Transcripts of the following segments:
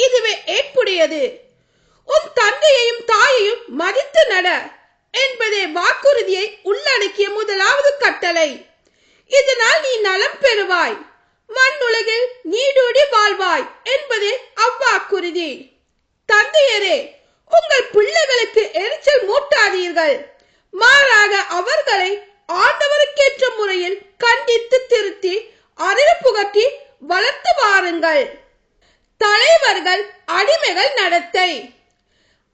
இதுவே ஏற்புடையது. உன் தந்தையையும் தாயையும் மதித்து நட என்பதே வாக்குறுதியை உள்ளடக்கிய முதலாவது கட்டளை. இதனால் நீ நலம் பெறுவாய், மண்ணுலகில் நீடூடி வாழ்வாய் என்பதே அவ்வாக்குறுதி. தந்தையரே, உங்கள் பிள்ளைகளுக்கு எரிச்சல் மூட்டாதீர்கள், மாறாக அவர்களை ஆண்டவருக்கேற்ற முறையில் கண்டித்து திருத்தி அறிவு புகட்டி வளர்த்து வாருங்கள். தலைவர்கள் அடிமைகள் நடத்தை.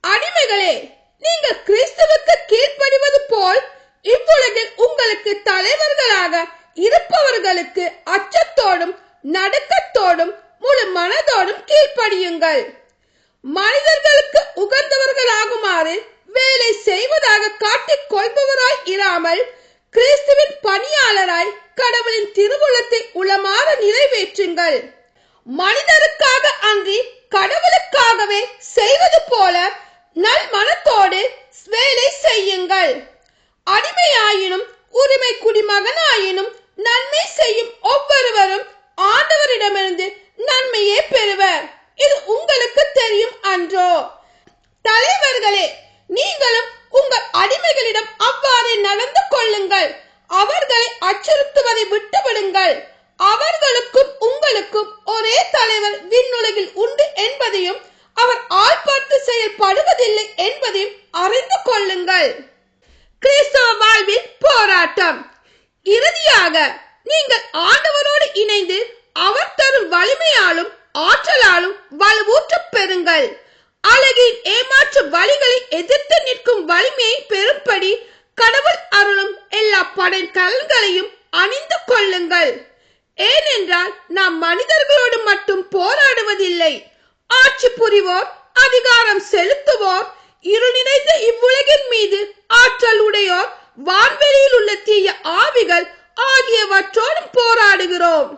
அடிமைகளே, நீங்கள் கிறிஸ்துவுக்கு கீழ்ப்படிவது போல் இவ்வுலகில் உங்களுக்கு தலைவர்களாக இருப்பவர்களுக்கு அச்சத்தோடும் நடுக்கத்தோடும் முழு மனதோடும் கீழ்ப்படியுங்கள். மனிதர்களுக்கு உகந்தவர்களாகுமாறு வேலை செய்வதாக காட்டிக் கொள்பவராய் இராமல் கிறிஸ்துவின் பணியாளராய் கடவுளின் திருவுளத்தை உளமாற நிறைவேற்றுங்கள். மனிதருக்காக அன்றி கடவுளுக்காகவே செய்வது போல நல் மனத்தோடு வேலை செய்யுங்கள். அடிமையாயினும் உரிமை குடிமகனாயினும் நன்மை செய்யும் ஒவ்வொருவரும் ஆண்டவரிடமிருந்து நன்மையே பெறுவர். இது உங்களுக்கு தெரியும் அன்றோ? தலைவர்களே, நீங்களும் உங்கள் அடிமைகளிடம் அவ்வாறு நடந்து கொள்ளுங்கள். அவர்களை அச்சுறுத்துவதை விட்டுவிடுங்கள். அவர்களுக்கும் உங்களுக்கும் ஒரே தலைவர் விண்ணுலகில் உண்டு என்பதையும் அவர் ஆள் பார்த்து செயல்படுவதில்லை என்பதையும் அறிந்து கொள்ளுங்கள். கிறிஸ்தவ வாழ்வில் போராட்டம். இறுதியாக நீங்கள் ஆண்டவரோடு இணைந்து அவர் தரும் வலிமையாலும் ஆற்றலாலும் வலுவூற்ற பெறுங்கள். அழகின் ஏமாற்று வழிகளை எதிர்த்து நிற்கும் வலிமையை பெறும்படி கடவுள் அருளும் எல்லா படை கலன்களையும் அணிந்து கொள்ளுங்கள். ஏனென்றால் நாம் மனிதர்களோடு மட்டும் போராடுவதில்லை. ஆட்சி புரிவோர், அதிகாரம் செலுத்துவோர், இருள் நிறைந்த இவ்வுலகின் மீது ஆற்றல் உடையோர், வான்வெளியில் உள்ள தீய ஆவிகள் ஆகியவற்றோடும் போராடுகிறோம்.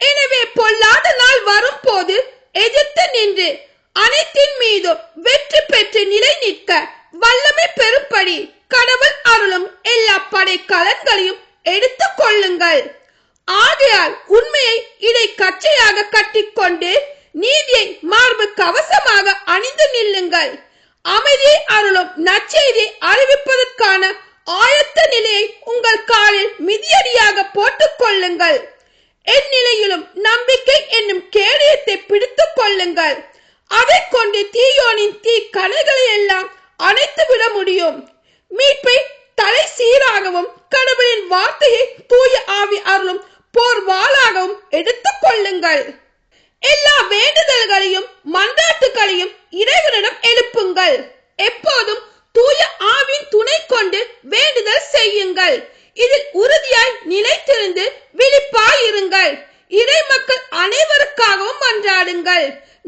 எனவே பொல்லாத நாள் வரும் போது எதிர்த்து நின்று அனைத்தின் மீதும் வெற்றி பெற்று நிலை நிற்க வல்லமை பெறும்படி கடவுள் அருளும் எல்லா படை கலன்களையும் எடுத்துக் கொள்ளுங்கள். ஆகையால் உண்மையை இடை கச்சையாக கட்டிக்கொண்டு நீதியை மார்பு கவசமாக அணிந்து நில்லுங்கள். அமைதியை அருளும் நற்செய்தியை அறிவிப்பதற்கான ஆயத்த நிலையை உங்கள் காலில் மிதியடியாக போட்டுக் கொள்ளுங்கள். என் நிலையிலும் நம்பிக்கை என்னும் கேடயத்தை பிடித்துக் கொள்ளுங்கள். அதை கொண்டு தீயோனின் தீ கணைகளை எல்லாம் அணைத்து விட முடியும். மீட்பை தலை சீராகவும் கடவுளின் வார்த்தையை தூய ஆவி அருளும் போர் வாளாகவும் எடுத்துக் கொள்ளுங்கள். எல்லா வேண்டுதல்களையும் மன்றாட்டுகளையும் இறைவனிடம் எழுப்புங்கள். எப்போதும் தூய ஆவின் துணை கொண்டு வேண்டுதல் செய்யுங்கள். இதில் உறுதியாய் நிலைத்திருந்து விழிப்பாயிருங்கள். இறை மக்கள் அனைவருக்காகவும் மன்றாடுங்கள்.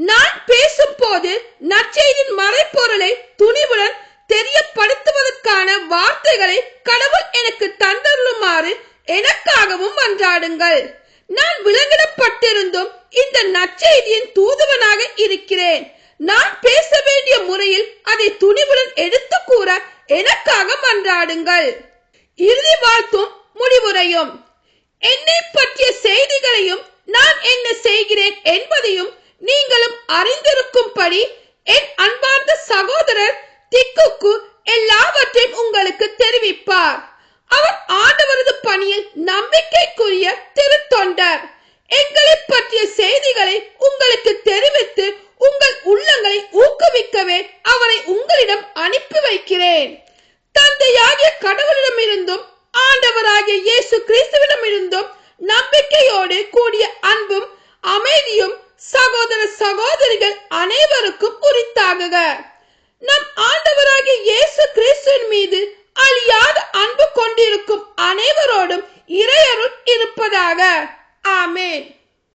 நான் பேசும் போது நற்செய்தியின் மறைப்பொருளை துணிவுடன் தெரியப்படுத்துவதற்கான வார்த்தைகளை கடவுள் எனக்கு தந்தருளுமாறு எனக்காகவும் மன்றாடுங்கள். நான் விலங்கிடப்பட்டிருந்தும் இந்த நற்செய்தியின் தூதுவனாக இருக்கிறேன். நான் பேச வேண்டிய முறையில் அதை துணிவுடன் எடுத்து கூற எனக்காக மன்றாடுங்கள். இறுதி வாழ்த்தும் முடிவுரையும். என்னை பற்றிய செய்திகளையும் நான் என்ன செய்கிறேன் என்பதையும் நீங்களும் அறிந்திருக்கும்படி என் அன்பார்ந்த சகோதரர் திக்குக்கு எல்லாவற்றையும் உங்களுக்கு தெரிவிப்பார். அவர் ஆண்டவரது பணியில் நம்பிக்கைக்குரிய திருத்தொண்டர். எங்களை பற்றிய செய்திகளை உங்களுக்கு தெரிவித்து உங்கள் உள்ளங்களை ஊக்குவிக்கவே அவரை உங்களிடம் அனுப்பி வைக்கிறேன். தந்தையாகிய கடவுளிடமிருந்தும் ஆண்டவராகிய இயேசு கிறிஸ்துவிடமிருந்தும் நம்பிக்கையோடு கூடிய அன்பும் அமைதியும் சகோதர சகோதரிகள் அனைவருக்கும் உரித்தாகுக. நம் ஆண்டவராகிய இயேசு கிறிஸ்துவின் மீது அழியாத அன்பு கொண்டிருக்கும் அனைவரோடும் இறையருள் இருப்பதாக. ஆமென்.